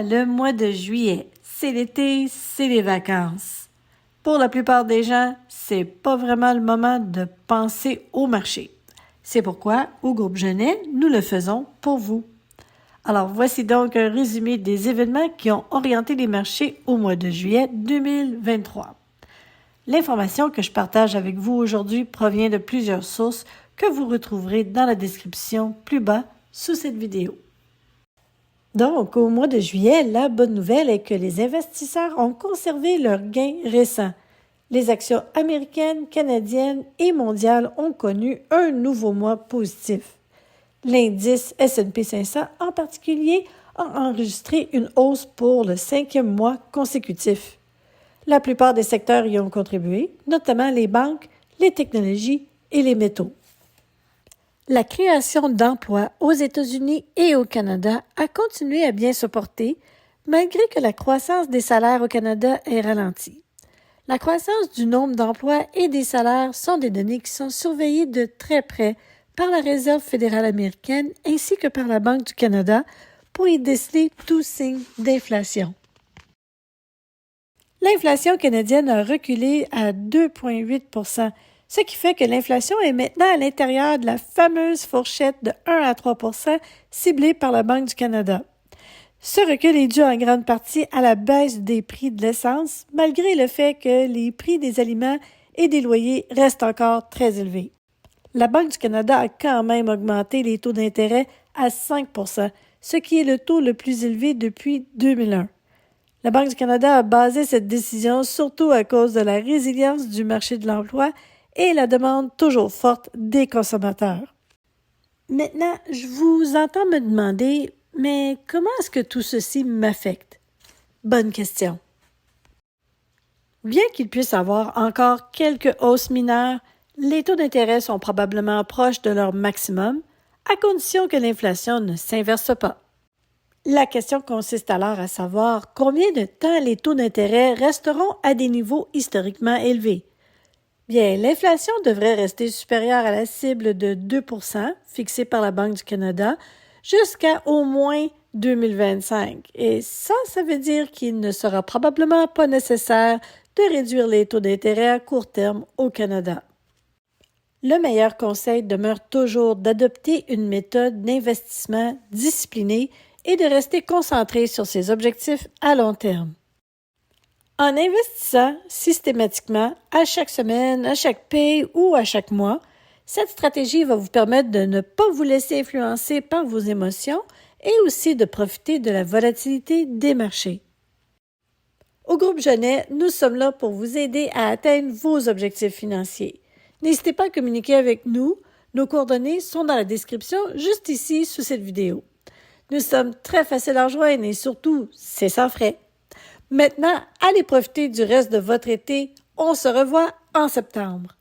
le mois de juillet, c'est l'été, c'est les vacances. Pour la plupart des gens, c'est pas vraiment le moment de penser au marché. C'est pourquoi, au groupe Genet, nous le faisons pour vous. Alors, voici donc un résumé des événements qui ont orienté les marchés au mois de juillet 2023. L'information que je partage avec vous aujourd'hui provient de plusieurs sources que vous retrouverez dans la description plus bas sous cette vidéo. Donc, au mois de juillet, la bonne nouvelle est que les investisseurs ont conservé leurs gains récents. Les actions américaines, canadiennes et mondiales ont connu un nouveau mois positif. L'indice S&P 500 en particulier a enregistré une hausse pour le 5e mois consécutif. La plupart des secteurs y ont contribué, notamment les banques, les technologies et les métaux. La création d'emplois aux États-Unis et au Canada a continué à bien se porter, malgré que la croissance des salaires au Canada ait ralenti. La croissance du nombre d'emplois et des salaires sont des données qui sont surveillées de très près par la Réserve fédérale américaine ainsi que par la Banque du Canada pour y déceler tout signe d'inflation. L'inflation canadienne a reculé à 2,8 %, ce qui fait que l'inflation est maintenant à l'intérieur de la fameuse fourchette de 1 à 3 % ciblée par la Banque du Canada. Ce recul est dû en grande partie à la baisse des prix de l'essence, malgré le fait que les prix des aliments et des loyers restent encore très élevés. La Banque du Canada a quand même augmenté les taux d'intérêt à 5 %, ce qui est le taux le plus élevé depuis 2001. La Banque du Canada a basé cette décision surtout à cause de la résilience du marché de l'emploi et la demande toujours forte des consommateurs. Maintenant, je vous entends me demander, mais comment est-ce que tout ceci m'affecte? Bonne question. Bien qu'il puisse y avoir encore quelques hausses mineures, les taux d'intérêt sont probablement proches de leur maximum, à condition que l'inflation ne s'inverse pas. La question consiste alors à savoir combien de temps les taux d'intérêt resteront à des niveaux historiquement élevés. Bien, l'inflation devrait rester supérieure à la cible de 2 % fixée par la Banque du Canada jusqu'à au moins 2025. Et ça veut dire qu'il ne sera probablement pas nécessaire de réduire les taux d'intérêt à court terme au Canada. Le meilleur conseil demeure toujours d'adopter une méthode d'investissement disciplinée et de rester concentré sur ses objectifs à long terme. En investissant systématiquement à chaque semaine, à chaque paye ou à chaque mois, cette stratégie va vous permettre de ne pas vous laisser influencer par vos émotions et aussi de profiter de la volatilité des marchés. Au groupe Genet, nous sommes là pour vous aider à atteindre vos objectifs financiers. N'hésitez pas à communiquer avec nous. Nos coordonnées sont dans la description juste ici sous cette vidéo. Nous sommes très faciles à rejoindre et surtout, c'est sans frais. Maintenant, allez profiter du reste de votre été. On se revoit en septembre.